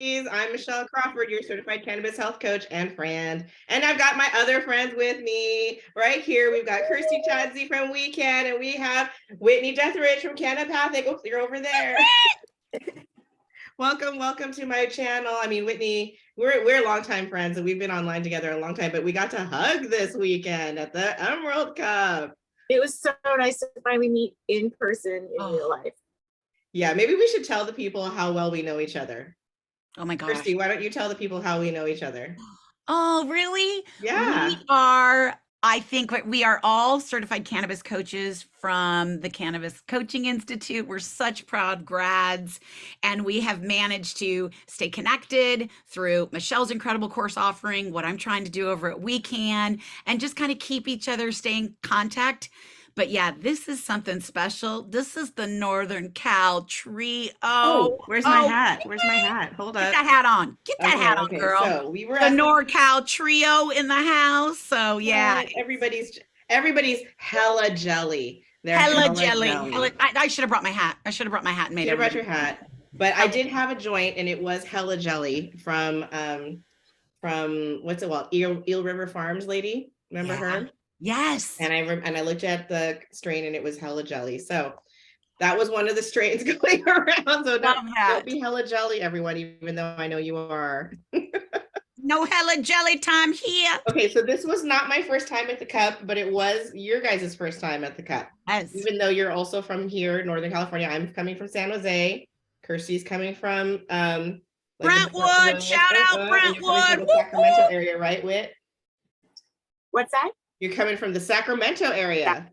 I'm Michelle Crawford, your certified cannabis health coach and friend. And I've got my other friends with me right here. We've got Kirstie Chadsey from WECAN, and we have Whitney Deatherage from Cannapathic. Oops, you're over there. Welcome to my channel. I mean, Whitney, we're longtime friends and we've been online together a long time, but we got to hug this weekend at the Emerald Cup. It was so nice to finally meet in person in real life. Yeah, maybe we should tell the people how well we know each other. Oh my gosh. Kirstie, why don't you tell the people how we know each other? Oh, really? Yeah. I think we are all certified cannabis coaches from the Cannabis Coaching Institute. We're such proud grads, and we have managed to stay connected through Michelle's incredible course offering, what I'm trying to do over at WECAN, and just kind of keep each other, stay in contact. But yeah, this is something special. This is the Northern Cal Trio. Oh, where's my hat? Where's my hat? Hold up. Get that hat on. Get that hat on, girl. So we were the NorCal Trio in the house. So yeah, everybody's hella jelly. They're hella jelly. I should have brought my hat. I should have brought my hat and made it. You brought your hat, but I did have a joint, and it was hella jelly from what's it called? Eel River Farms lady. Remember her? Yes. And I looked at the strain, and it was hella jelly. So that was one of the strains going around. So don't be hella jelly, everyone, even though I know you are. No hella jelly time here. Okay, so this was not my first time at the Cup, but it was your guys' first time at the Cup. Yes. Even though you're also from here, Northern California. I'm coming from San Jose. Kirstie's coming from Brentwood. Shout out Brentwood. The Sacramento area, right, Whit? What's that? You're coming from the Sacramento area.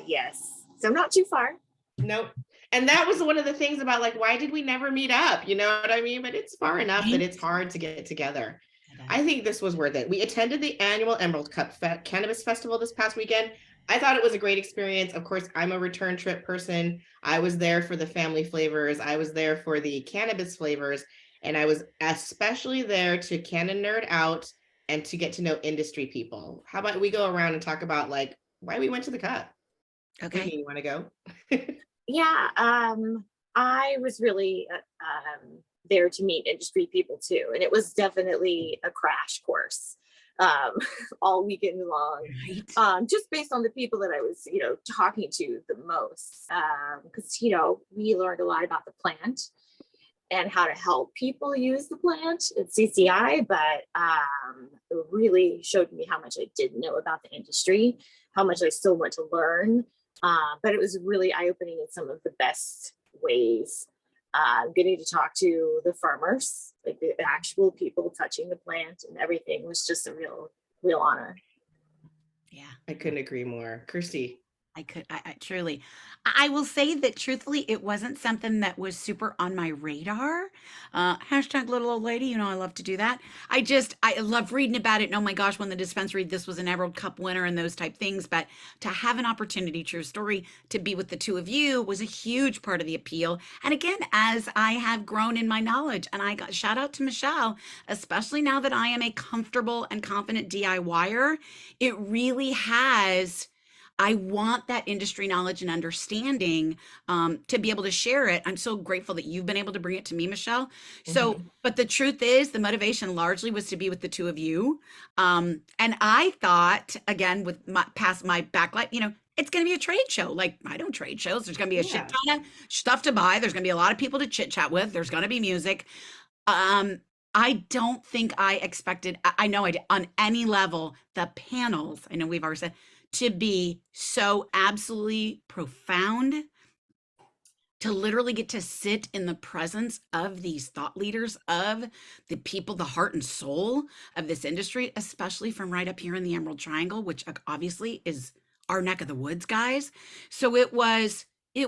Yes. So not too far. Nope. And that was one of the things about, like, why did we never meet up? You know what I mean? But it's far enough that it's hard to get together. I think this was worth it. We attended the annual Emerald Cup Cannabis Festival this past weekend. I thought it was a great experience. Of course, I'm a return trip person. I was there for the family flavors. I was there for the cannabis flavors. And I was especially there to Canna nerd out and to get to know industry people. How about we go around and talk about, like, why we went to the Cup? Okay. Whitney, you want to go? Yeah. I was really there to meet industry people too. And it was definitely a crash course all weekend long, just based on the people that I was, talking to the most. Because, we learned a lot about the plant and how to help people use the plant at CCI, but it really showed me how much I didn't know about the industry, how much I still want to learn. But it was really eye-opening in some of the best ways. Getting to talk to the farmers, like the actual people touching the plant and everything, was just a real honor. Yeah, I couldn't agree more. Kirstie. I truly, I will say that truthfully, it wasn't something that was super on my radar. Hashtag little old lady, I love to do that. I love reading about it. And oh my gosh, when the dispensary, this was an Emerald Cup winner and those type things. But to have an opportunity, true story, to be with the two of you was a huge part of the appeal. And again, as I have grown in my knowledge, and I got shout out to Michelle, especially now that I am a comfortable and confident DIYer, it really has. I want that industry knowledge and understanding to be able to share it. I'm so grateful that you've been able to bring it to me, Michelle. So, but the truth is, the motivation largely was to be with the two of you. And I thought, again, with my backlight, it's going to be a trade show. Like, I don't trade shows. There's going to be a shit ton of stuff to buy. There's going to be a lot of people to chit chat with. There's going to be music. I don't think I expected, I know I did, on any level, the panels, I know we've already said, to be so absolutely profound, to literally get to sit in the presence of these thought leaders, of the people, the heart and soul of this industry, especially from right up here in the Emerald Triangle, which obviously is our neck of the woods, guys. So it was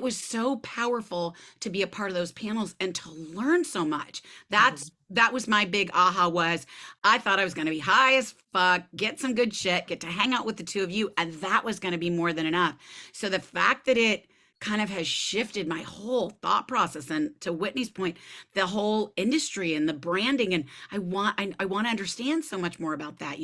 so powerful to be a part of those panels and to learn so much. That was my big aha. Was I thought I was going to be high as fuck, get some good shit, get to hang out with the two of you, and that was going to be more than enough. So the fact that it kind of has shifted my whole thought process, and to Whitney's point, the whole industry and the branding, and I want to understand so much more about that.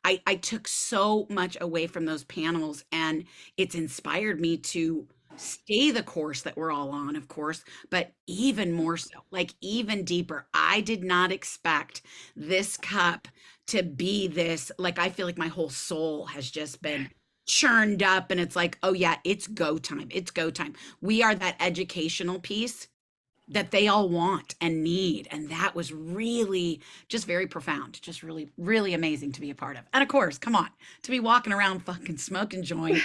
I took so much away from those panels, and it's inspired me to stay the course that we're all on, of course, but even more so, like even deeper. I did not expect this cup to be this, like, I feel like my whole soul has just been churned up and it's like, oh yeah, it's go time. It's go time. We are that educational piece that they all want and need. And that was really just very profound, just really, really amazing to be a part of. And of course, come on, to be walking around fucking smoking joints,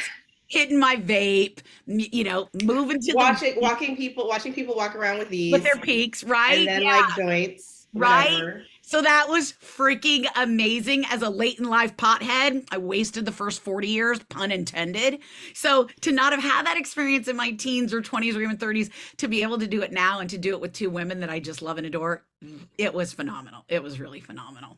hitting my vape, moving to watching people walk around with with these their peaks, and right? then Yeah, like joints, right. whatever. So that was freaking amazing. As a late in life pothead, I wasted the first 40 years, pun intended. So to not have had that experience in my teens or 20s or even 30s, to be able to do it now and to do it with two women that I just love and adore, it was phenomenal. It was really phenomenal.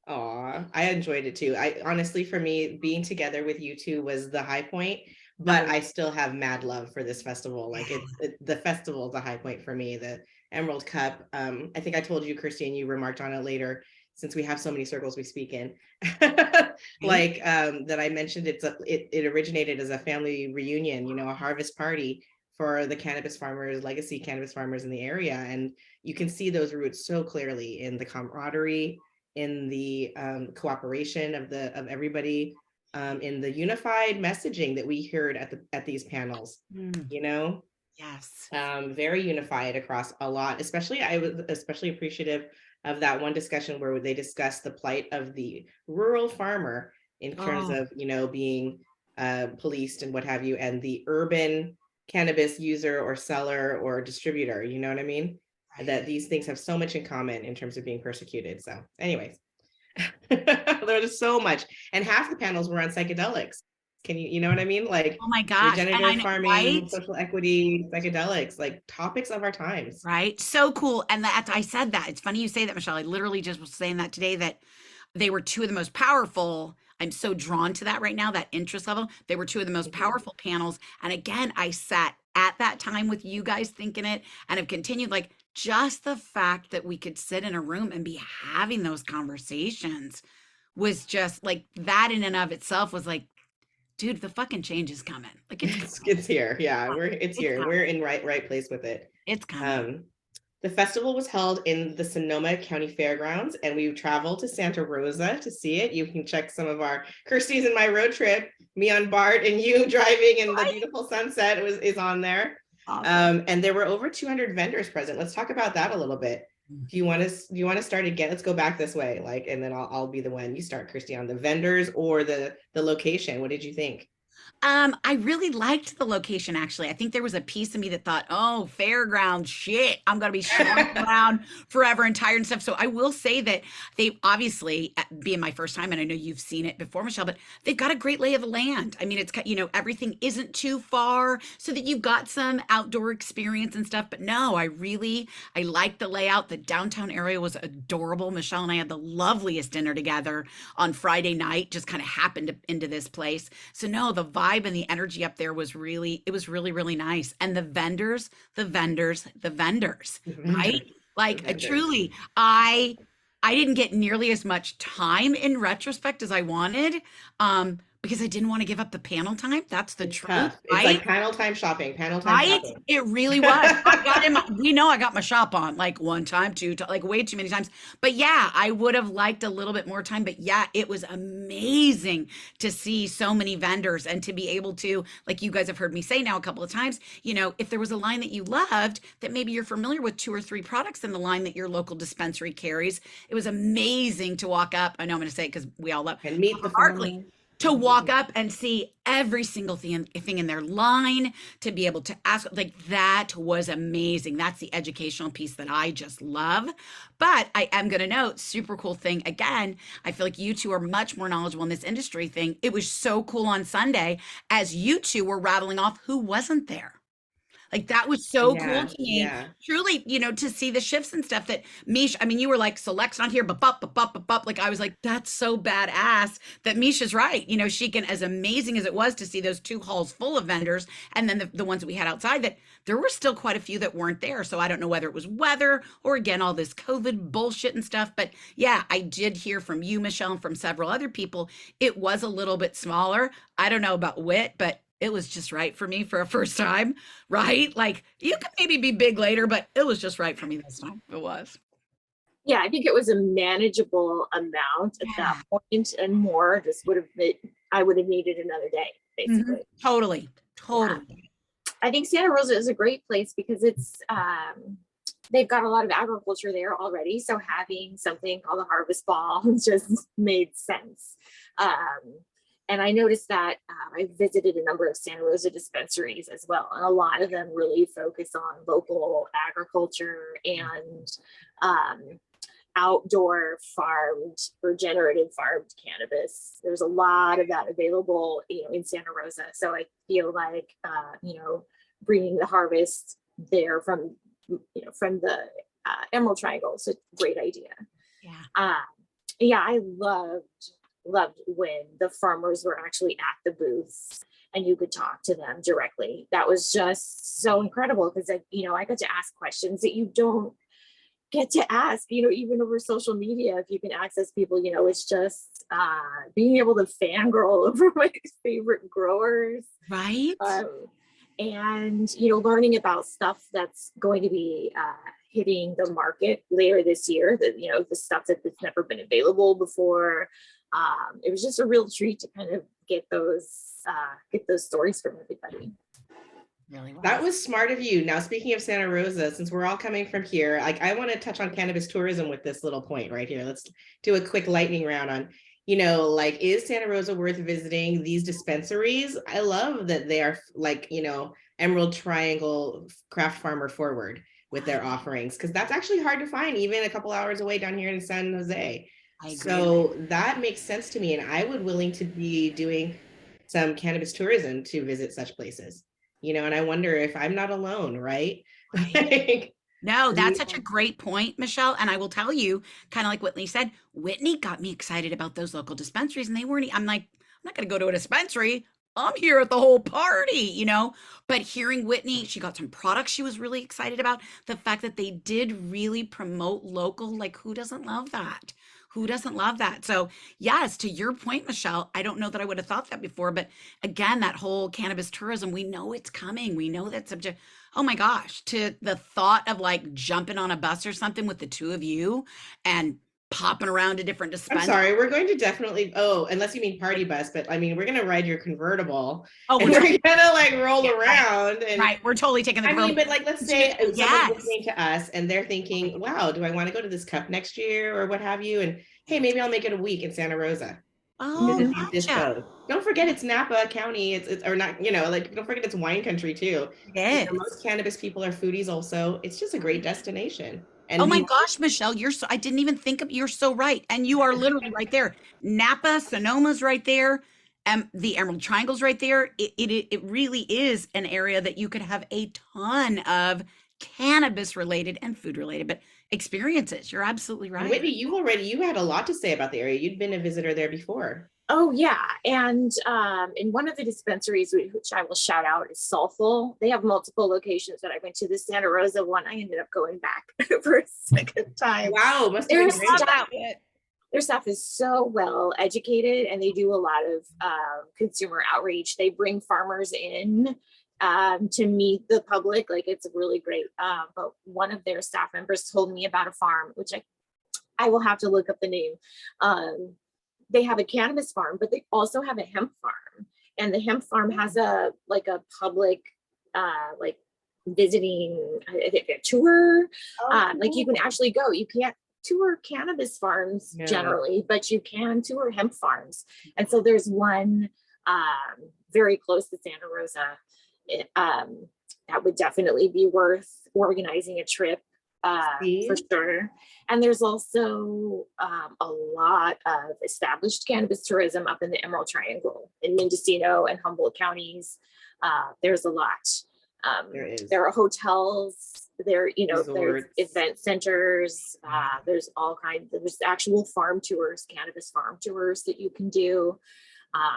Aw, I enjoyed it too. I honestly, for me, being together with you two was the high point, but I still have mad love for this festival. Like the festival is a high point for me. The Emerald Cup. I think I told you, Kirstie, and you remarked on it later, since we have so many circles we speak in. Like that I mentioned it originated as a family reunion, a harvest party for the cannabis farmers, legacy cannabis farmers in the area. And you can see those roots so clearly in the camaraderie, in the cooperation of everybody, in the unified messaging that we heard at these panels. Yes. Very unified across a lot. I was especially appreciative of that one discussion where they discussed the plight of the rural farmer in terms of being policed and what have you, and the urban cannabis user or seller or distributor. You know what I mean? That these things have so much in common in terms of being persecuted. So anyways, there's so much. And half the panels were on psychedelics. You know what I mean? Like, oh my gosh, regenerative farming, social equity, psychedelics, like topics of our times. Right. So cool. And I said that. It's funny you say that, Michelle. I literally just was saying that today, that they were two of the most powerful. I'm so drawn to that right now, that interest level. They were two of the most powerful panels. And again, I sat at that time with you guys thinking it and have continued, like, just the fact that we could sit in a room and be having those conversations was just like, that in and of itself was like, dude, the fucking change is coming. Like it's here. Yeah, it's here. Coming. We're in right place with it. It's coming. The festival was held in the Sonoma County Fairgrounds, and we traveled to Santa Rosa to see it. You can check some of our Kirstie's and my road trip, me on BART and you driving in the beautiful sunset is on there. Awesome. And there were over 200 vendors present. Let's talk about that a little bit. Do you want to start again? Let's go back this way, and then I'll be the one. You start, Kirstie, on the vendors or the location. What did you think? I really liked the location, actually. I think there was a piece of me that thought, oh, fairgrounds, shit, I'm going to be showing around forever and tired and stuff. So I will say that they obviously, being my first time, and I know you've seen it before, Michelle, but they've got a great lay of the land. I mean, it's, everything isn't too far so that you've got some outdoor experience and stuff. But no, I liked the layout. The downtown area was adorable. Michelle and I had the loveliest dinner together on Friday night, just kind of happened into this place. So no, the vibe and the energy up there was really, really nice. And the vendors, right? Like truly, I didn't get nearly as much time in retrospect as I wanted. Because I didn't want to give up the panel time. That's the truth. Tough. It's right? like panel time shopping. It really was. I got my shop on like one time, two, like way too many times. But yeah, I would have liked a little bit more time. But yeah, it was amazing to see so many vendors and to be able to, like you guys have heard me say now a couple of times, if there was a line that you loved, that maybe you're familiar with 2 or 3 products in the line that your local dispensary carries. It was amazing to walk up. I know I'm going to say it because we all love and meet the family. To walk up and see every single thing in their line, to be able to ask, like, that was amazing. That's the educational piece that I just love. But I am going to note, super cool thing. Again, I feel like you two are much more knowledgeable in this industry thing. It was so cool on Sunday as you two were rattling off who wasn't there. Like, that was so cool to me, truly, to see the shifts and stuff that Mish, I mean, you were like, Select's not here, but like, I was like, that's so badass that Misha's right. She can, as amazing as it was to see those 2 halls full of vendors, and then the ones that we had outside, that there were still quite a few that weren't there. So I don't know whether it was weather or, again, all this COVID bullshit and stuff. But yeah, I did hear from you, Michelle, and from several other people. It was a little bit smaller. I don't know about Whit, but it was just right for me for a first time, right? Like you could maybe be big later, but it was just right for me this time. It was. Yeah, I think it was a manageable amount at that point, and more just would have been, I would have needed another day, basically. Totally. Yeah. I think Santa Rosa is a great place because it's they've got a lot of agriculture there already. So having something called the Harvest Ball just made sense. And I noticed that I visited a number of Santa Rosa dispensaries as well. And a lot of them really focus on local agriculture and outdoor farmed, regenerative farmed cannabis. There's a lot of that available, in Santa Rosa. So I feel like, bringing the harvest there from the Emerald Triangle is a great idea. Yeah. I loved when the farmers were actually at the booths and you could talk to them directly. That was just so incredible because I got to ask questions that you don't get to ask, even over social media. If you can access people, it's just being able to fangirl over my favorite growers. Right. And, learning about stuff that's going to be hitting the market later this year, that, the stuff that's never been available before. It was just a real treat to kind of get those stories from everybody. Really was. That was smart of you. Now, speaking of Santa Rosa, since we're all coming from here, I want to touch on cannabis tourism with this little point right here. Let's do a quick lightning round on, is Santa Rosa worth visiting? These dispensaries, I love that they are Emerald Triangle craft farmer forward with their offerings, because that's actually hard to find even a couple hours away down here in San Jose. So that makes sense to me. And I would willing to be doing some cannabis tourism to visit such places. And I wonder if I'm not alone, right? No, that's such a great point, Michelle. And I will tell you, kind of like Whitney said, Whitney got me excited about those local dispensaries. And I'm like, I'm not going to go to a dispensary. I'm here at the whole party, But hearing Whitney, she got some products she was really excited about. The fact that they did really promote local, like who doesn't love that? Who doesn't love that? So yes, to your point, Michelle, I don't know that I would have thought that before, but again, that whole cannabis tourism, we know it's coming. We know that subject. Oh my gosh, to the thought of like jumping on a bus or something with the two of you and popping around to different dispensaries. I'm sorry, we're going to definitely, unless you mean party bus, but we're going to ride your convertible. Oh, we're going to roll around. And right, we're totally taking the convertible. But let's say someone's listening to us and they're thinking, wow, do I want to go to this cup next year or what have you? And hey, maybe I'll make it a week in Santa Rosa. Oh, gotcha. Don't forget it's Napa County. It's or not, don't forget it's wine country too. Most cannabis people are foodies also. It's just a great destination. And oh my gosh, Michelle, I didn't even think of, you're so right. And you are literally right there. Napa, Sonoma's right there. The Emerald Triangle's right there. It really is an area that you could have a ton of cannabis related and food related, but experiences. You're absolutely right. Whitney, you had a lot to say about the area. You'd been a visitor there before. Oh yeah. And in one of the dispensaries, which I will shout out, is Soulful. They have multiple locations, but I went to the Santa Rosa one. I ended up going back for a second time. Wow, must have been great. Their staff is so well educated and they do a lot of consumer outreach. They bring farmers in to meet the public. Like it's really great. But one of their staff members told me about a farm, which I will have to look up the name. They have a cannabis farm, but they also have a hemp farm. And the hemp farm has a public visiting, I think, a tour. Like you can actually go. You can't tour cannabis farms generally, but you can tour hemp farms. And so there's one very close to Santa Rosa. That would definitely be worth organizing a trip for sure. And there's also a lot of established cannabis tourism up in the Emerald Triangle in Mendocino and Humboldt counties. There's a lot. There are hotels. There's event centers. There's all kinds. There's actual farm tours, cannabis farm tours that you can do.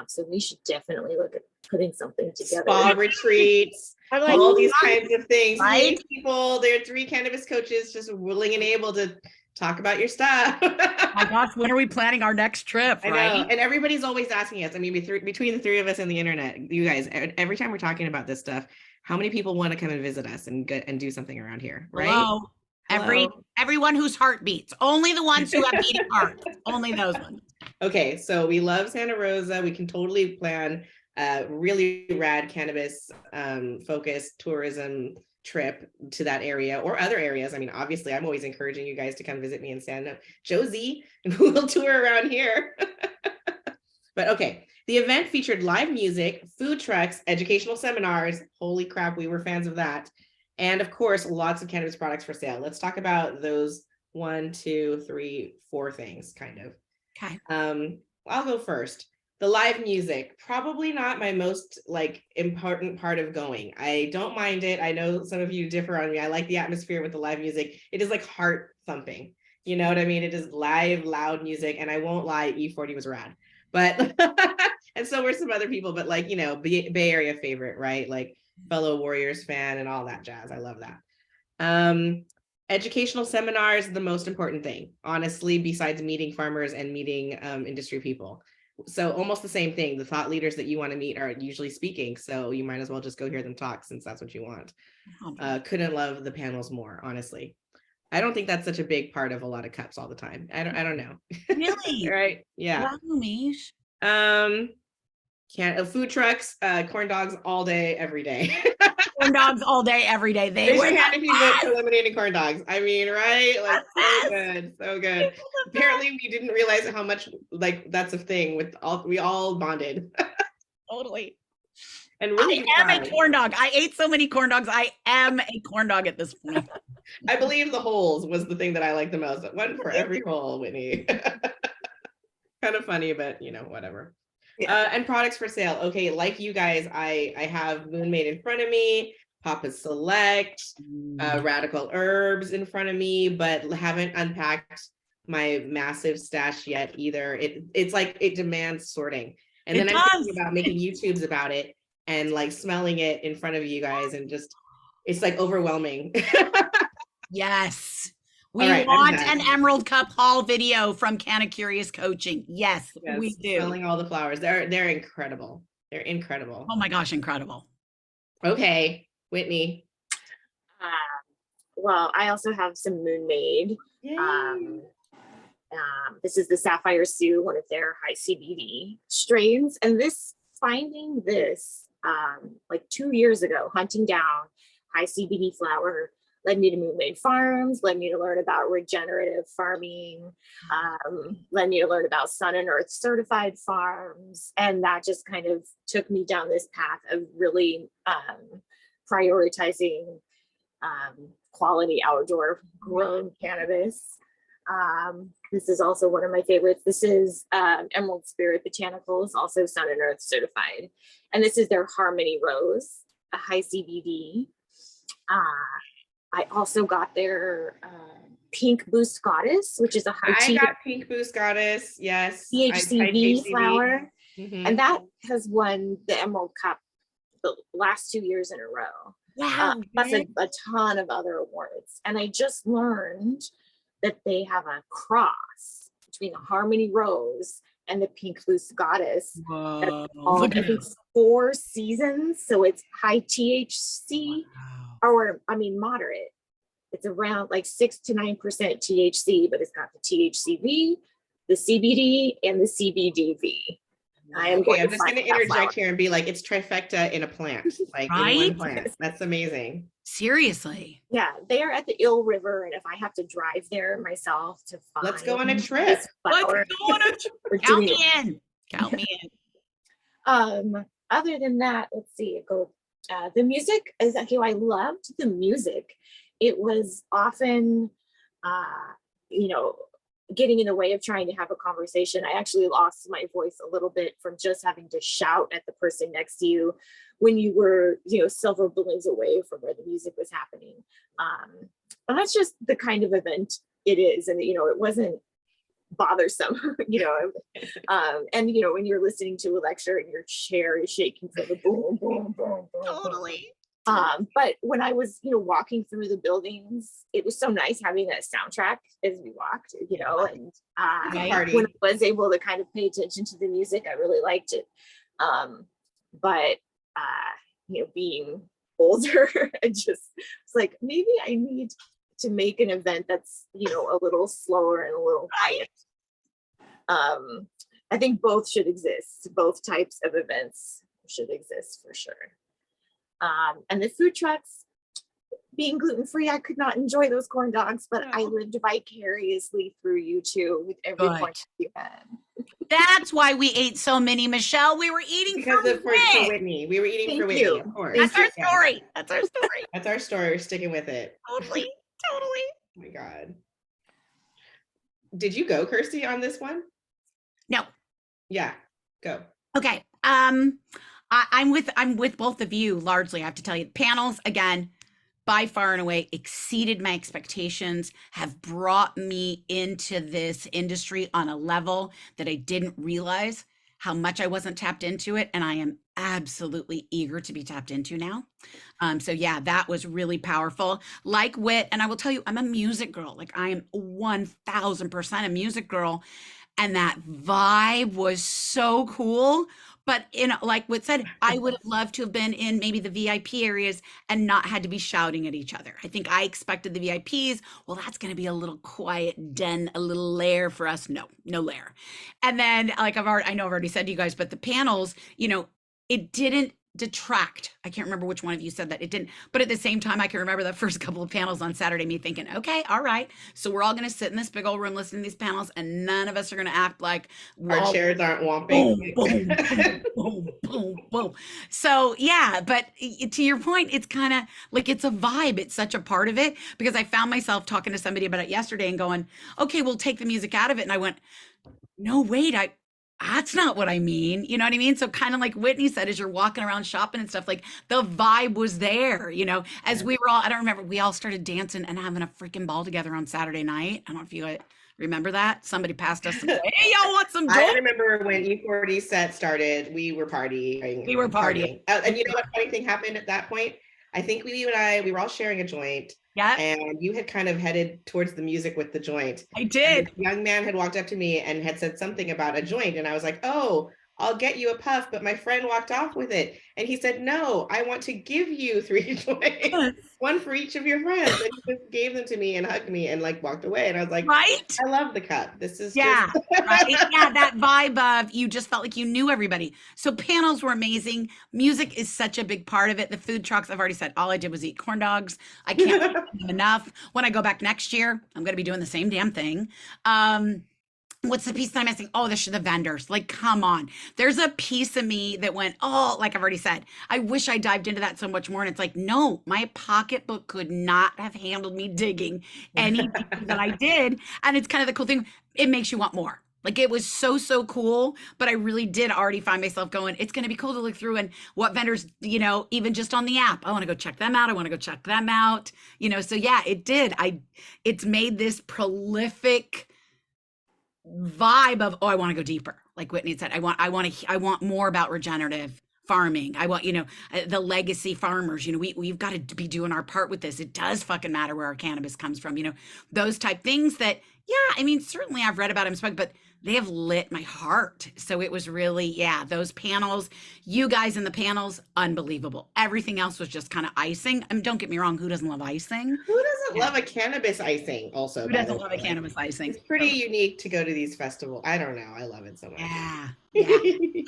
So we should definitely look at putting something together. Spa retreats, all these kinds of things. Right? People, there are 3 cannabis coaches just willing and able to talk about your stuff. My gosh, when are we planning our next trip, I right? know. And everybody's always asking us. I mean, between the three of us and the internet, you guys, every time we're talking about this stuff, how many people want to come and visit us and do something around here, right? Hello. Hello. Everyone whose heart beats. Only the ones who have beating hearts. Only those ones. Okay, so we love Santa Rosa. We can totally plan a really rad cannabis focused tourism trip to that area or other areas. I mean, obviously, I'm always encouraging you guys to come visit me in Santa Josie, and we'll tour around here. But okay, the event featured live music, food trucks, educational seminars. Holy crap, we were fans of that. And of course, lots of cannabis products for sale. Let's talk about those 1, 2, 3, 4 things, kind of. Okay. I'll go first. The live music, probably not my most like important part of going. I don't mind it. I know some of you differ on me. I like the atmosphere with the live music. It is like heart thumping. You know what I mean? It is live, loud music. And I won't lie, E40 was rad. But and so were some other people, but like, you know, Bay Area favorite, right? Like fellow Warriors fan and all that jazz. I love that. Educational seminars, the most important thing, honestly, besides meeting farmers and meeting industry people. So almost the same thing. The thought leaders that you want to meet are usually speaking. So you might as well just go hear them talk since that's what you want. Couldn't love the panels more, honestly. I don't think that's such a big part of a lot of cups all the time. I don't know. Really? Right? Yeah. Wow, Mish. Food trucks, corn dogs all day, every day. Corn dogs all day, every day. They Raise were your hand the if you vote best. for eliminating corn dogs. I mean, right? Like so good, so good. Apparently, we didn't realize how much like that's a thing with we all bonded. Totally. And really I am a corn dog. I ate so many corn dogs. I am a corn dog at this point. I believe the holes was the thing that I liked the most. One for every hole, Whitney. Kind of funny, but you know, whatever. Yeah. And products for sale. Okay, like you guys, I have Moon Made in front of me, Papa Select, Radical Herbs in front of me, but haven't unpacked my massive stash yet either. It's like it demands sorting. And then I'm thinking about making YouTubes about it and like smelling it in front of you guys, and just it's like overwhelming. Yes. We want an Emerald Cup haul video from Canna-Curious Coaching. Yes, we do. Smelling all the flowers. They're incredible. They're incredible. Oh my gosh, incredible. Okay, Whitney. Well, I also have some Moon Made. This is the Sapphire Sue, one of their high CBD strains. And finding this like 2 years ago, hunting down high CBD flower, led me to Moon Made Farms, led me to learn about regenerative farming, led me to learn about Sun and Earth certified farms. And that just kind of took me down this path of really prioritizing quality outdoor grown cannabis. This is also one of my favorites. This is Emerald Spirit Botanicals, also Sun and Earth certified. And this is their Harmony Rose, a high CBD. I also got their Pink Boost Goddess, which is a high I got Pink Boost Goddess, yes. THCV flower. Mm-hmm. And that has won the Emerald Cup the last 2 years in a row. Wow. Plus a ton of other awards. And I just learned that they have a cross between the Harmony Rose and the Pink Boost Goddess. Whoa. I think 4 seasons. So it's high THC. Wow. Or I mean moderate. It's around like 6 to 9% THC, but it's got the THCV, the CBD, and the CBDV. I'm just going to interject here and be like, it's trifecta in a plant, like in one plant. That's amazing. Seriously. Yeah, they are at the Eel River, and if I have to drive there myself to find, let's go on a trip. Count me in. Count me in. Other than that, let's see. The music is actually, I loved the music. It was often, getting in the way of trying to have a conversation. I actually lost my voice a little bit from just having to shout at the person next to you when you were, several buildings away from where the music was happening. And that's just the kind of event it is. And, it wasn't bothersome, and, when you're listening to a lecture and your chair is shaking for the boom, boom, boom, boom. Totally. But when I was, walking through the buildings, it was so nice having that soundtrack as we walked, and Right. when I was able to kind of pay attention to the music, I really liked it. But being older, I just was like, maybe I need to make an event that's, a little slower and a little quiet. I think both should exist. Both types of events should exist for sure. And the food trucks, being gluten-free, I could not enjoy those corn dogs, but I lived vicariously through you too with every corn dog you had. That's why we ate so many, Michelle. We were eating because for Whitney. We were eating for Whitney, you. of course. That's our story. That's our story. That's our story. We're sticking with it. Totally. Oh my God. Did you go, Kirstie, on this one? No. Yeah, go. Okay. I'm with both of you largely. I have to tell you, panels again, by far and away exceeded my expectations, have brought me into this industry on a level that I didn't realize how much I wasn't tapped into it. And I am absolutely eager to be tapped into now. So yeah, that was really powerful. Like Whit, and I will tell you, I'm a music girl. Like I am 1000% a music girl. And that vibe was so cool. But like Whit said, I would have loved to have been in maybe the VIP areas and not had to be shouting at each other. I think I expected the VIPs. Well, that's going to be a little quiet den, a little lair for us. No lair. And then like I know I've already said to you guys, but the panels, it didn't detract. I can't remember which one of you said that it didn't, but at the same time, I can remember the first couple of panels on Saturday, me thinking, okay, all right. So we're all going to sit in this big old room listening to these panels and none of us are going to act like our chairs aren't whomping. Boom, boom, boom, boom, boom. So yeah, but to your point, it's kind of like, it's a vibe. It's such a part of it because I found myself talking to somebody about it yesterday and going, okay, we'll take the music out of it. And I went, no, wait, that's not what I mean. You know what I mean? So kind of like Whitney said, as you're walking around shopping and stuff, like the vibe was there, as we were all, I don't remember, we all started dancing and having a freaking ball together on Saturday night. I don't know if you remember that. Somebody passed us some, hey, y'all want some I remember when E40 set started, we were partying. We were partying. And you know what funny thing happened at that point? I think we were all sharing a joint. Yeah. And you had kind of headed towards the music with the joint. I did. A young man had walked up to me and had said something about a joint. And I was like, oh, I'll get you a puff. But my friend walked off with it. And he said, no, I want to give you 3 joints, one for each of your friends. And he just gave them to me and hugged me and like walked away. And I was like, right? I love the cup. This is right? Yeah, that vibe of you just felt like you knew everybody. So panels were amazing. Music is such a big part of it. The food trucks, I've already said, all I did was eat corn dogs. I can't eat them enough. When I go back next year, I'm going to be doing the same damn thing. What's the piece that I'm missing? Oh, the vendors. Like, come on. There's a piece of me that went, oh, like I've already said, I wish I dived into that so much more. And it's like, no, my pocketbook could not have handled me digging anything that I did. And it's kind of the cool thing. It makes you want more. Like it was so cool, but I really did already find myself going, it's going to be cool to look through and what vendors, even just on the app, I want to go check them out. I want to go check them out, so yeah, it did. It's made this prolific vibe of, oh, I want to go deeper. Like Whitney said, I want more about regenerative farming. I want, the legacy farmers, we've got to be doing our part with this. It does fucking matter where our cannabis comes from, those type things that, yeah, I mean, certainly I've read about them, but they have lit my heart. So it was really, yeah, those panels, you guys in the panels, unbelievable. Everything else was just kind of icing. I mean, don't get me wrong. Who doesn't love icing? Who doesn't love a cannabis icing also? Who doesn't love a cannabis icing? It's pretty unique to go to these festivals. I don't know. I love it so much. Yeah.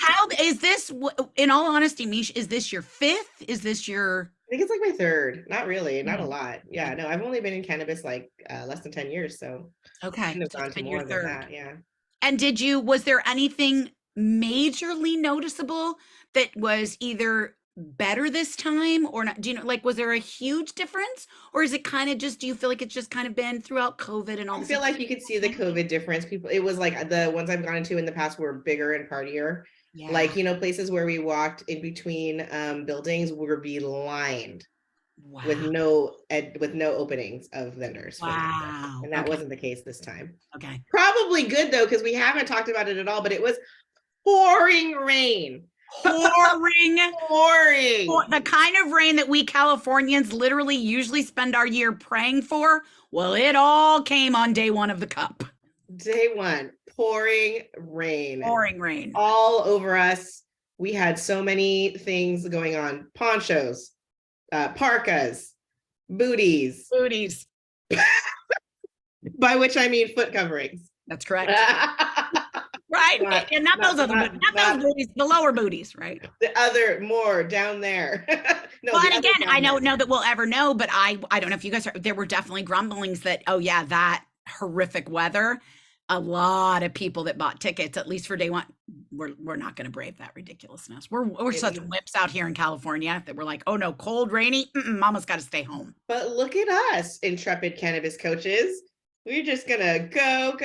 How is this, in all honesty, Mish, is this your 5th? Is this your... I think it's like my 3rd. Not really, not a lot. Yeah, no, I've only been in cannabis like less than 10 years. So okay, so it's been your 3rd. Yeah. And was there anything majorly noticeable that was either better this time or not? Do was there a huge difference, or is it kind of just, do you feel like it's just kind of been throughout COVID and all? I feel like you could see the COVID difference. It was like the ones I've gone into in the past were bigger and partier. Yeah. Like, places where we walked in between buildings would be lined. Wow. with no openings of vendors. Wow. And that wasn't the case this time. Okay. Probably good though, because we haven't talked about it at all, but it was pouring rain. pouring, Pouring. the kind of rain that we Californians literally usually spend our year praying for. Well, it all came on day one of the cup. Day one, pouring rain. Pouring rain. All over us. We had so many things going on. Ponchos, parkas, booties. Booties. By which I mean foot coverings. That's correct. Right? And not those other booties, not those booties, the lower booties, right? The other, more down there. No, well, the and other again, down I don't there. know that we'll ever know, but I don't know if you guys there were definitely grumblings that, oh yeah, that horrific weather, a lot of people that bought tickets, at least for day one, we're not going to brave that ridiculousness. We're such whips out here in California that we're like, oh no, cold, rainy, mama's got to stay home. But look at us, intrepid cannabis coaches. We're just gonna go.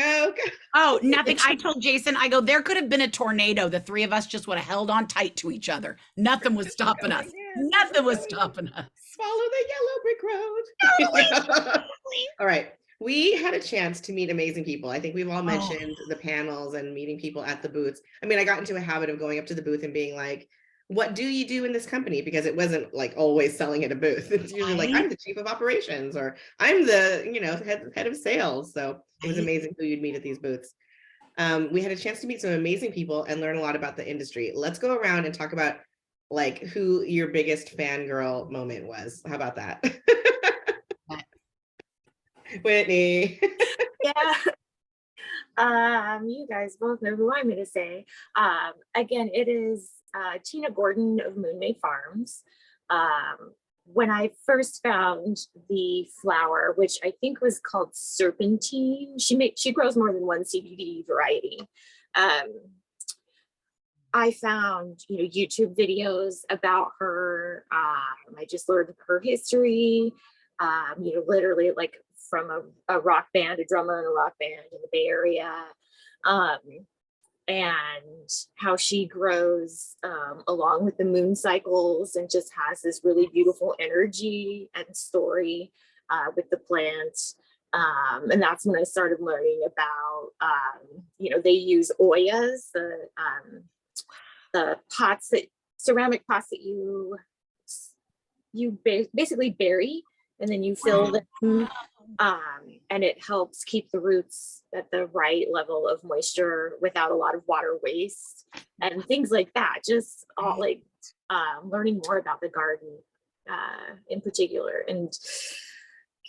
Oh, nothing. I told Jason, I go, there could have been a tornado. The three of us just would have held on tight to each other. Nothing was stopping us. Nothing was stopping us. Follow the yellow brick road. All right. We had a chance to meet amazing people. I think we've all mentioned the panels and meeting people at the booths. I mean, I got into a habit of going up to the booth and being like, what do you do in this company? Because it wasn't like always selling at a booth. It's usually like, I'm the chief of operations, or I'm the, head of sales. So it was amazing who you'd meet at these booths. We had a chance to meet some amazing people and learn a lot about the industry. Let's go around and talk about like who your biggest fangirl moment was. How about that? Whitney. Yeah. You guys both know who I'm going to say. Again, it is Tina Gordon of Moonmay Farms. When I first found the flower, which I think was called Serpentine, she grows more than one CBD variety. I found YouTube videos about her. I just learned her history. Literally like from a rock band, a drummer in a rock band in the Bay Area. And how she grows along with the moon cycles and just has this really beautiful energy and story with the plant. And that's when I started learning about, they use oyas, the pots ceramic pots that you basically bury and then you fill them. And it helps keep the roots at the right level of moisture without a lot of water waste and things like that. Just all like learning more about the garden in particular, and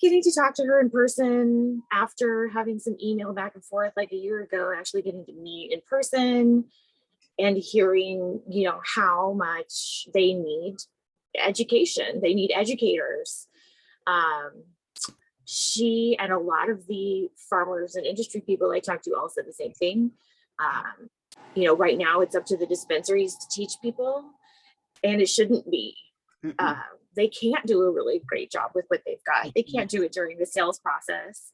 getting to talk to her in person after having some email back and forth like a year ago, actually getting to meet in person and hearing, how much they need education. They need educators. She and a lot of the farmers and industry people I talked to all said the same thing. Right now it's up to the dispensaries to teach people, and it shouldn't be. They can't do a really great job with what they've got. They can't do it during the sales process.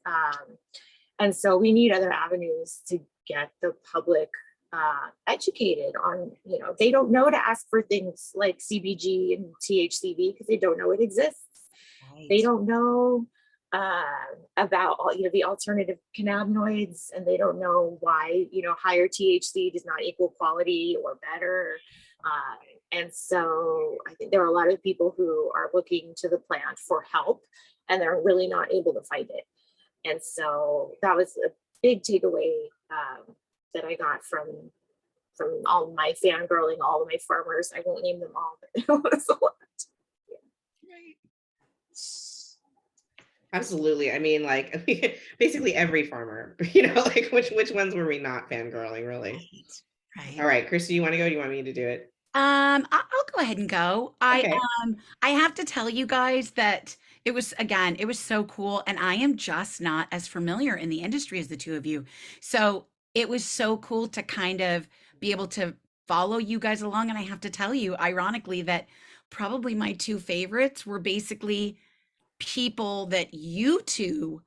And so we need other avenues to get the public educated on, they don't know to ask for things like CBG and THCV because they don't know it exists. Right. They don't know about all the alternative cannabinoids, and they don't know why higher THC does not equal quality or better. And so I think there are a lot of people who are looking to the plant for help, and they're really not able to find it. And so that was a big takeaway that I got from all my fangirling, all of my farmers. I won't name them all, but it was a lot. Yeah. Right. Absolutely. I mean, like basically every farmer, like which ones were we not fangirling, really? Right. All right, Kirstie, you want to go? Do you want me to do it? I'll go ahead and go. Okay. I have to tell you guys that it was so cool, and I am just not as familiar in the industry as the two of you. So it was so cool to kind of be able to follow you guys along. And I have to tell you, ironically, that probably my two favorites were basically people that you two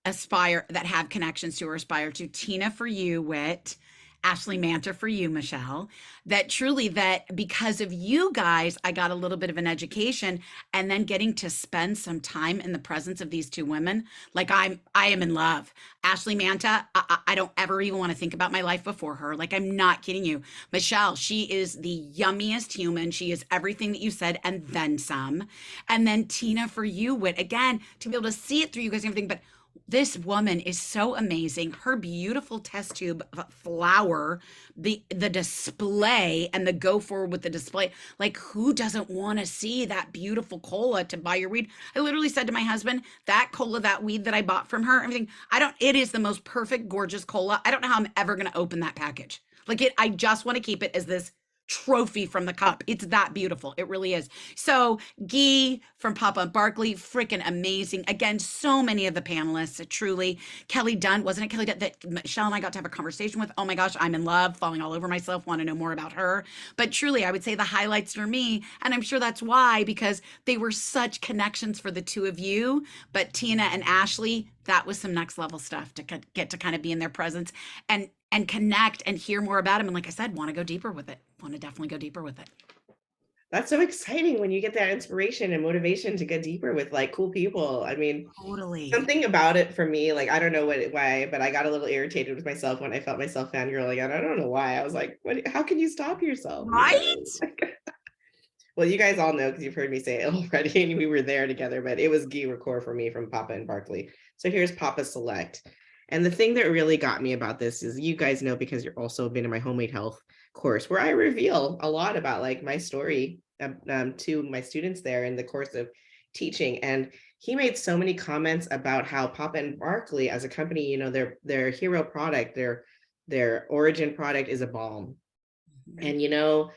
aspire, that have connections to or aspire to. Tina, for you, Whit, Ashley Manta for you, Michelle, that truly that because of you guys, I got a little bit of an education and then getting to spend some time in the presence of these two women. Like I am in love. Ashley Manta, I don't ever even want to think about my life before her. Like I'm not kidding you. Michelle, she is the yummiest human. She is everything that you said and then some. And then Tina for you, Whit, again, to be able to see it through you guys and everything, but this woman is so amazing. Her beautiful test tube flower, the display and the go forward with the display. Like who doesn't want to see that beautiful cola to buy your weed? I literally said to my husband, that cola, that weed that I bought from her, everything, it is the most perfect, gorgeous cola. I don't know how I'm ever going to open that package. I just want to keep it as this trophy from the cup. It's that beautiful. It really is. So Guy from Papa and Barkley, freaking amazing. Again, so many of the panelists, truly. Kelly Dunn, wasn't it Kelly Dunn that Michelle and I got to have a conversation with? Oh my gosh, I'm in love, falling all over myself, want to know more about her. But truly, I would say the highlights for me, and I'm sure that's why, because they were such connections for the two of you. But Tina and Ashley, that was some next level stuff to get to kind of be in their presence and connect and hear more about them. And like I said, want to go deeper with it. Want to definitely go deeper with it. That's so exciting when you get that inspiration and motivation to get deeper with like cool people. I mean, Totally. something about it for me, like, I don't know why, but I got a little irritated with myself when I felt myself fangirling. And I don't know why. I was like, how can you stop yourself? Right? You know? Well, you guys all know because you've heard me say it already, and we were there together, but it was Guy Record for me from Papa and Barkley. So here's Papa Select. And the thing that really got me about this is, you guys know, because you're also been in my homemade health course where I reveal a lot about like my story to my students there in the course of teaching. And he made so many comments about how Papa and Barkley as a company, you know, their hero product, their origin product is a balm. And, you know,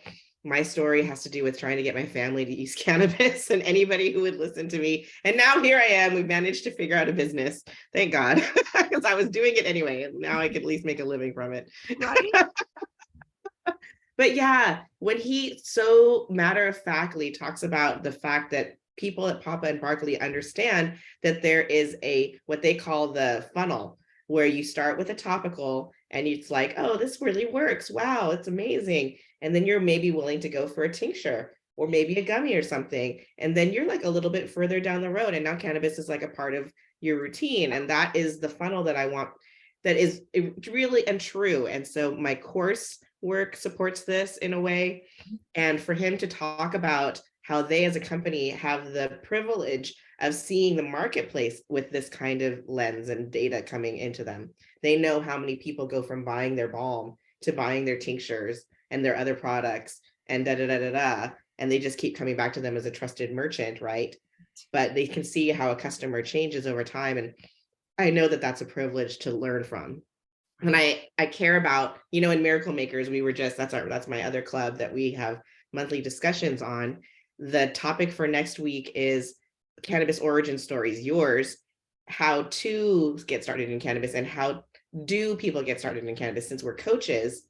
my story has to do with trying to get my family to use cannabis, and anybody who would listen to me. And now here I am, we've managed to figure out a business. Thank God, because I was doing it anyway. And now I could at least make a living from it. Right? But yeah, when he so matter-of-factly talks about the fact that people at Papa and Barkley understand that there is what they call the funnel, where you start with a topical and it's like, oh, this really works. Wow, it's amazing. And then you're maybe willing to go for a tincture or maybe a gummy or something. And then you're like a little bit further down the road. And now cannabis is like a part of your routine. And that is the funnel that I want, that is really and true. And so my course work supports this in a way. And for him to talk about how they as a company have the privilege of seeing the marketplace with this kind of lens and data coming into them. They know how many people go from buying their balm to buying their tinctures and their other products and and they just keep coming back to them as a trusted merchant, right? But they can see how a customer changes over time. And I know that that's a privilege to learn from. And I care about, you know, in Miracle Makers, we were just, that's my other club that we have monthly discussions on. The topic for next week is cannabis origin stories, yours, how to get started in cannabis and how do people get started in cannabis, since we're coaches.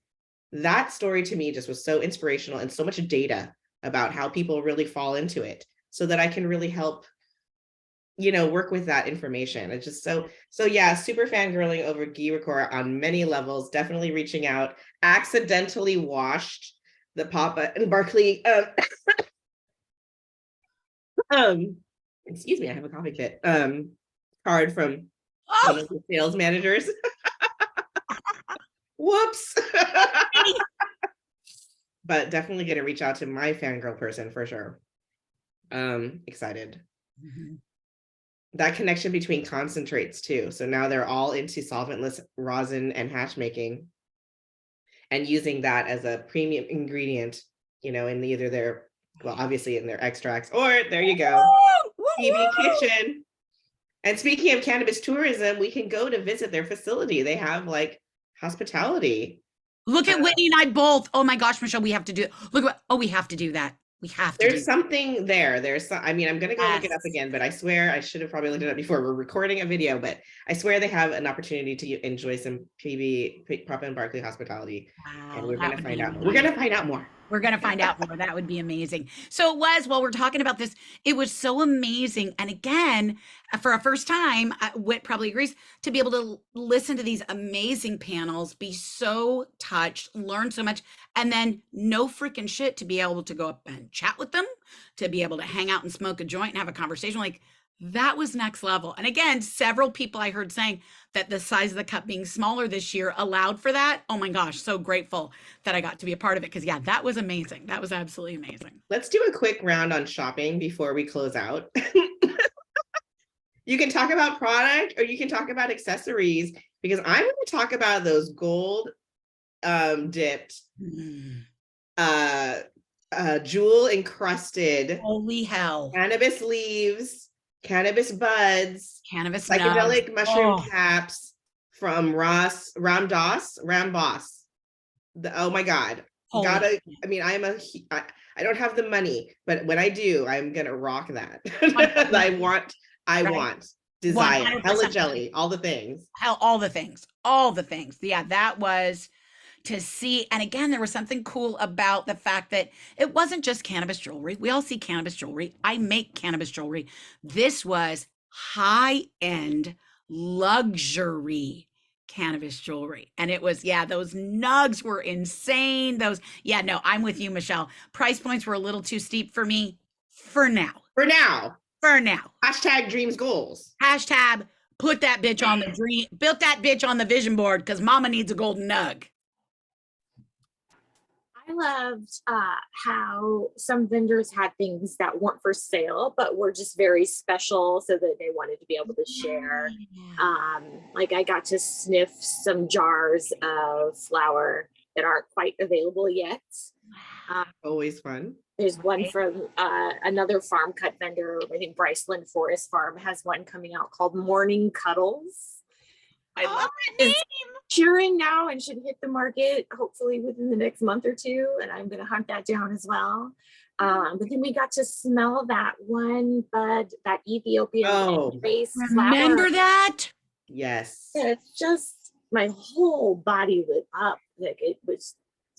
That story to me just was so inspirational and so much data about how people really fall into it, so that I can really help, you know, work with that information. It's just so yeah, super fangirling over Guy Record on many levels, definitely reaching out, accidentally washed the Papa and Barkley excuse me, I have a coffee fit card from one of the sales managers. Whoops. But definitely gonna reach out to my fangirl person for sure. Excited. Mhm. That connection between concentrates too. So now they're all into solventless rosin and hash making and using that as a premium ingredient, you know, in either their, well, obviously in their extracts, or there you go, PB Kitchen. And speaking of cannabis tourism, we can go to visit their facility. They have like hospitality. Look at Whitney and I both. Oh my gosh, Michelle, we have to do. We have to do that. We have to. There's something there. I mean, I'm going to go look it up again, but I swear I should have probably looked it up before. We're recording a video, but I swear they have an opportunity to enjoy some Papa and Barkley hospitality. Wow, And we're going to find out. We're going to find out more. We're going to find out more. That would be amazing. So it was, while we're talking about this, it was so amazing. And again, for a first time, Whit probably agrees, to be able to listen to these amazing panels, be so touched, learn so much, and then no freaking shit to be able to go up and chat with them, to be able to hang out and smoke a joint and have a conversation. Like, that was next level. And again, several people I heard saying that the size of the cup being smaller this year allowed for that. Oh my gosh, so grateful that I got to be a part of it, because yeah, that was amazing. That was absolutely amazing. Let's do a quick round on shopping before we close out. You can talk about product or you can talk about accessories, because I'm going to talk about those gold dipped jewel encrusted, holy hell, cannabis leaves, cannabis buds, cannabis psychedelic nuts. mushroom caps from Ram Dass. Oh my God. Holy I mean, I don't have the money, but when I do, I'm going to rock that. I want desire, 100%. hella jelly, all the things. All the things. Yeah, that was to see. And again, there was something cool about the fact that it wasn't just cannabis jewelry. We all see cannabis jewelry. I make cannabis jewelry. This was high-end luxury cannabis jewelry. And it was, yeah, those nugs were insane. No, I'm with you, Michelle. Price points were a little too steep for me for now. Hashtag dreams goals. Hashtag put that bitch on the dream, built that bitch on the vision board, because mama needs a golden nug. I loved how some vendors had things that weren't for sale, but were just very special, so that they wanted to be able to share. Like I got to sniff some jars of flour that aren't quite available yet. Always fun. There's one from another farm cut vendor. I think Bryceland Forest Farm has one coming out called Morning Cuddles. I love that name. Curing now and should hit the market hopefully within the next month or two. And I'm going to hunt that down as well. But then we got to smell that one bud, that Ethiopian face flower. Remember that? Yes. And it's just, my whole body lit up. Like it was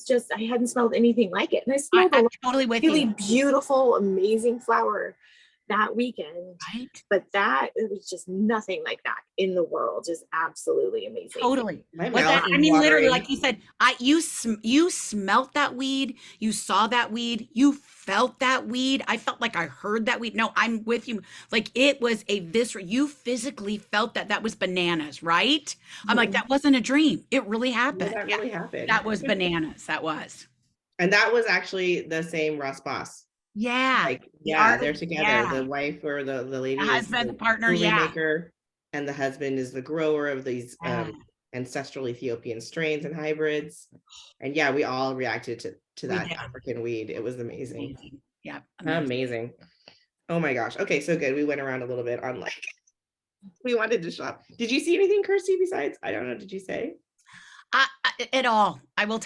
just, I hadn't smelled anything like it. And I smelled I'm totally with really you. beautiful, amazing flower that weekend. Right? But it was just nothing like that in the world. Just absolutely amazing. Totally. I mean, literally, like you said, you smelt that weed, you saw that weed, you felt that weed. I felt like I heard that weed. No, I'm with you. Like it was a visceral, you physically felt that was bananas, right? I'm like, that wasn't a dream. It really happened. That really happened. That was bananas. That was. And that was actually the same Russ Boss. Yeah. Like, yeah, they're together. Yeah. The wife or the lady, the husband, the partner, maker, and the husband is the grower of these ancestral Ethiopian strains and hybrids. And yeah, we all reacted to that African weed. It was amazing. Yeah. Amazing. Oh my gosh. Okay, so good. We went around a little bit on like, we wanted to shop. Did you see anything, Kirstie, besides, I don't know, did you say? It all. I will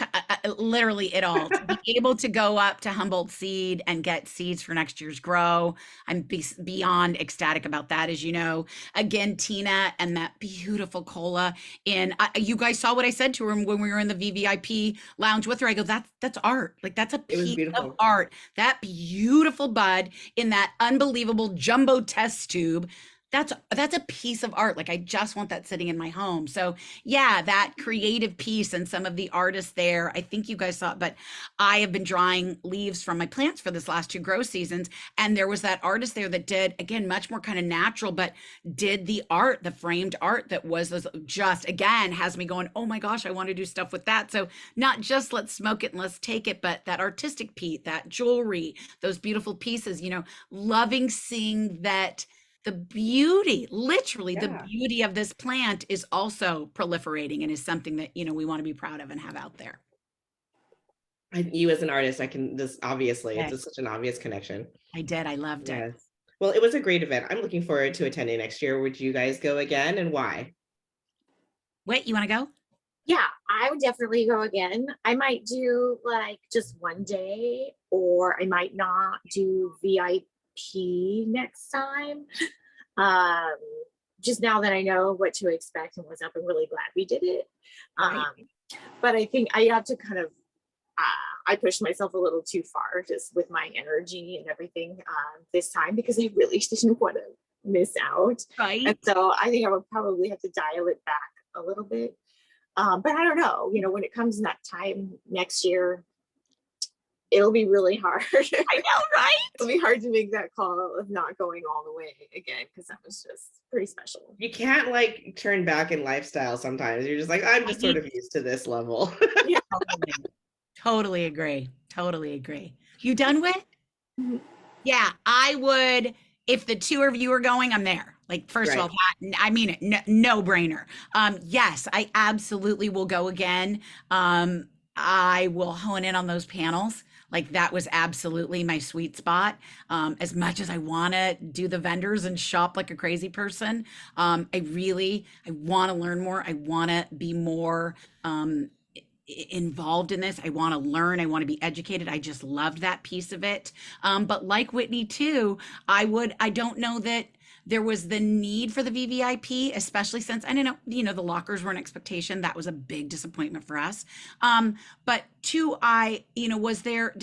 literally it all. To be able to go up to Humboldt Seed and get seeds for next year's grow. I'm beyond ecstatic about that, as you know. Again, Tina and that beautiful cola. You guys saw what I said to her when we were in the VVIP lounge with her. I go, that's art. Like that's a piece of art. That beautiful bud in that unbelievable jumbo test tube. That's a piece of art. Like I just want that sitting in my home. So yeah, that creative piece and some of the artists there, I think you guys saw it, but I have been drawing leaves from my plants for this last 2 grow seasons. And there was that artist there that did, again, much more kind of natural, but did the art, the framed art that was just, again, has me going, oh my gosh, I want to do stuff with that. So not just let's smoke it and let's take it, but that artistic piece, that jewelry, those beautiful pieces, loving seeing that the beauty, literally the beauty of this plant is also proliferating and is something that, we want to be proud of and have out there. You as an artist, obviously, it's such an obvious connection. I did. I loved it. Well, it was a great event. I'm looking forward to attending next year. Would you guys go again and why? Wait, you want to go? Yeah, I would definitely go again. I might do like just one day, or I might not do VIP next time. Just now that I know what to expect and what's up, I'm really glad we did it. But I think I have to kind of I pushed myself a little too far just with my energy and everything this time, because I really didn't want to miss out. Right. And so I think I would probably have to dial it back a little bit. But I don't know, when it comes that time next year, it'll be really hard. I know, right? It'll be hard to make that call of not going all the way again, because that was just pretty special. You can't like turn back in lifestyle sometimes. You're just like, I'm just sort of used to this level. Yeah, totally agree. Totally agree. You done with? Mm-hmm. Yeah, I would. If the two of you are going, I'm there. Like, first of all, I mean it, no brainer. Yes, I absolutely will go again. I will hone in on those panels. Like, that was absolutely my sweet spot. As much as I want to do the vendors and shop like a crazy person, I want to learn more. I want to be more involved in this. I want to learn. I want to be educated. I just loved that piece of it. But like Whitney too, I don't know that there was the need for the VVIP, especially since I didn't know, the lockers were an expectation. That was a big disappointment for us. But two, was that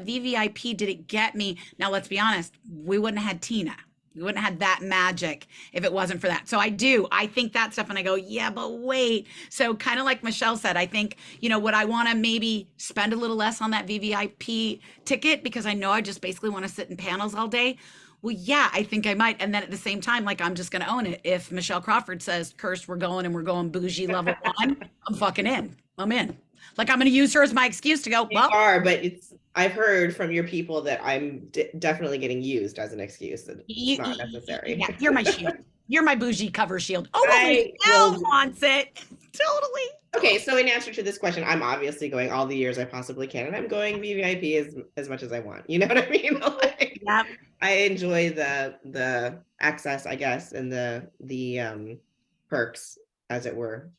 VVIP, did it get me? Now, let's be honest, we wouldn't have had Tina. We wouldn't have had that magic if it wasn't for that. So I think that stuff, and I go, yeah, but wait. So kind of like Michelle said, I think, would I want to maybe spend a little less on that VVIP ticket because I know I just basically want to sit in panels all day? Well, yeah, I think I might. And then at the same time, like, I'm just going to own it. If Michelle Crawford says, Kirst, we're going bougie level 1, I'm fucking in. I'm in. Like, I'm going to use her as my excuse to go, You but I've heard from your people that I'm definitely getting used as an excuse. It's not necessary. Yeah, you're my shield. You're my bougie cover shield. Oh, Michelle wants it. Totally. Okay, so in answer to this question, I'm obviously going all the years I possibly can, and I'm going VVIP as much as I want. You know what I mean? Like, yep. I enjoy the access, I guess, and the perks, as it were.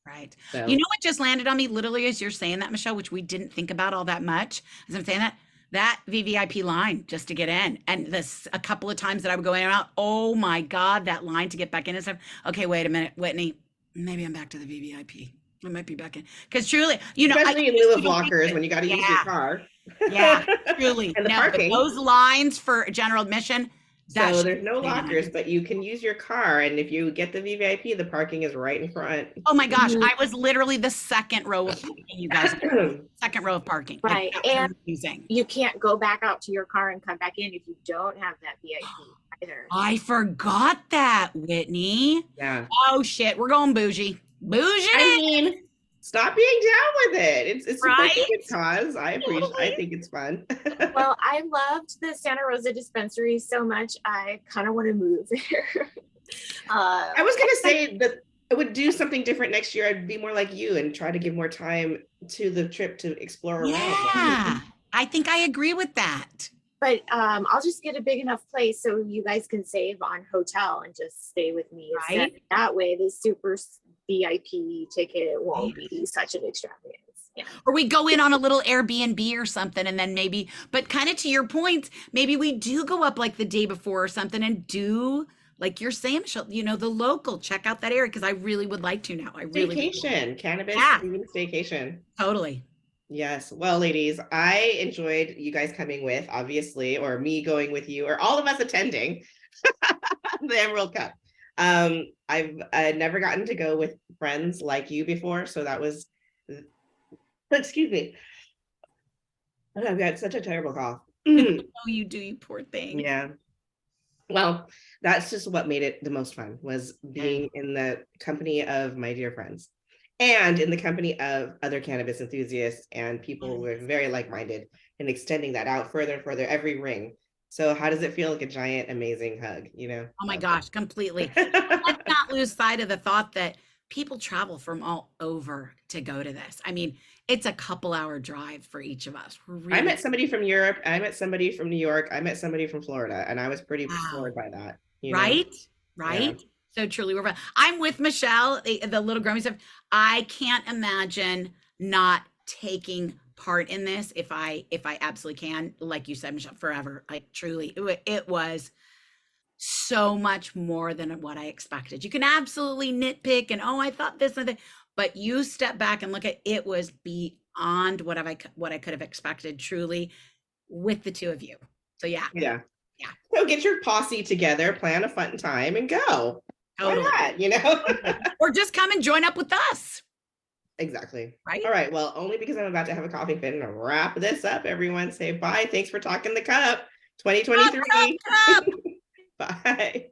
Right. So. You know what just landed on me literally as you're saying that, Michelle, which we didn't think about all that much. As I'm saying that VVIP line just to get in, and a couple of times that I would go in and out, oh my God, that line to get back in and stuff. Okay, wait a minute, Whitney, maybe I'm back to the VVIP. I might be back in, because truly, especially in lieu of lockers when you got to use your car. Yeah, truly. And the parking. Those lines for general admission. So there's no lockers, but you can use your car, and if you get the VVIP, the parking is right in front. Oh my gosh, I was literally the second row of parking, you guys. Second row of parking. Right, and you can't go back out to your car and come back in if you don't have that VIP either. I forgot that, Whitney. Yeah. Oh shit, we're going bougie. Bougie. I mean, stop being down with it. It's right? a good cause. I think it's fun. Well, I loved the Santa Rosa dispensary so much. I kind of want to move there. I was going to say that I would do something different next year. I'd be more like you and try to give more time to the trip to explore around. Yeah, I think I agree with that. But I'll just get a big enough place so you guys can save on hotel and just stay with me. Right. That way, the super VIP ticket won't be such an extravagance. Yeah. Or we go in on a little Airbnb or something, and then maybe, but kind of to your point, maybe we do go up like the day before or something and do, like you're saying, Michelle, the local, check out that area, because I really would like to now. Staycation, cannabis, staycation. Totally. Yes. Well, ladies, I enjoyed you guys coming with, obviously, or me going with you, or all of us attending the Emerald Cup. I've never gotten to go with friends like you before, so that was, excuse me. Oh, I've got such a terrible cough. Oh, you do, you poor thing. Yeah. Well, that's just what made it the most fun, was being in the company of my dear friends and in the company of other cannabis enthusiasts and people who were very like-minded, and extending that out further and further every ring. So how does it feel? Like a giant, amazing hug, Oh my gosh, completely. Let's not lose sight of the thought that people travel from all over to go to this. I mean, it's a couple-hour drive for each of us. I met somebody from Europe. I met somebody from New York. I met somebody from Florida, and I was pretty floored by that. Right? Yeah. So truly, I'm with Michelle, the little grumpy stuff. I can't imagine not taking part in this if I absolutely can. Like you said, Michelle, forever. Like truly, it was so much more than what I expected. You can absolutely nitpick and I thought this and that, but you step back and look at it, was beyond what I could have expected, truly, with the two of you. So yeah. Yeah. Yeah. So get your posse together, plan a fun time, and go. Totally. Why not? You know? Or just come and join up with us. Exactly. Right. All right. Well, only because I'm about to have a coffee fit and wrap this up. Everyone say bye. Thanks for talking the cup. 2023. Cup. Bye.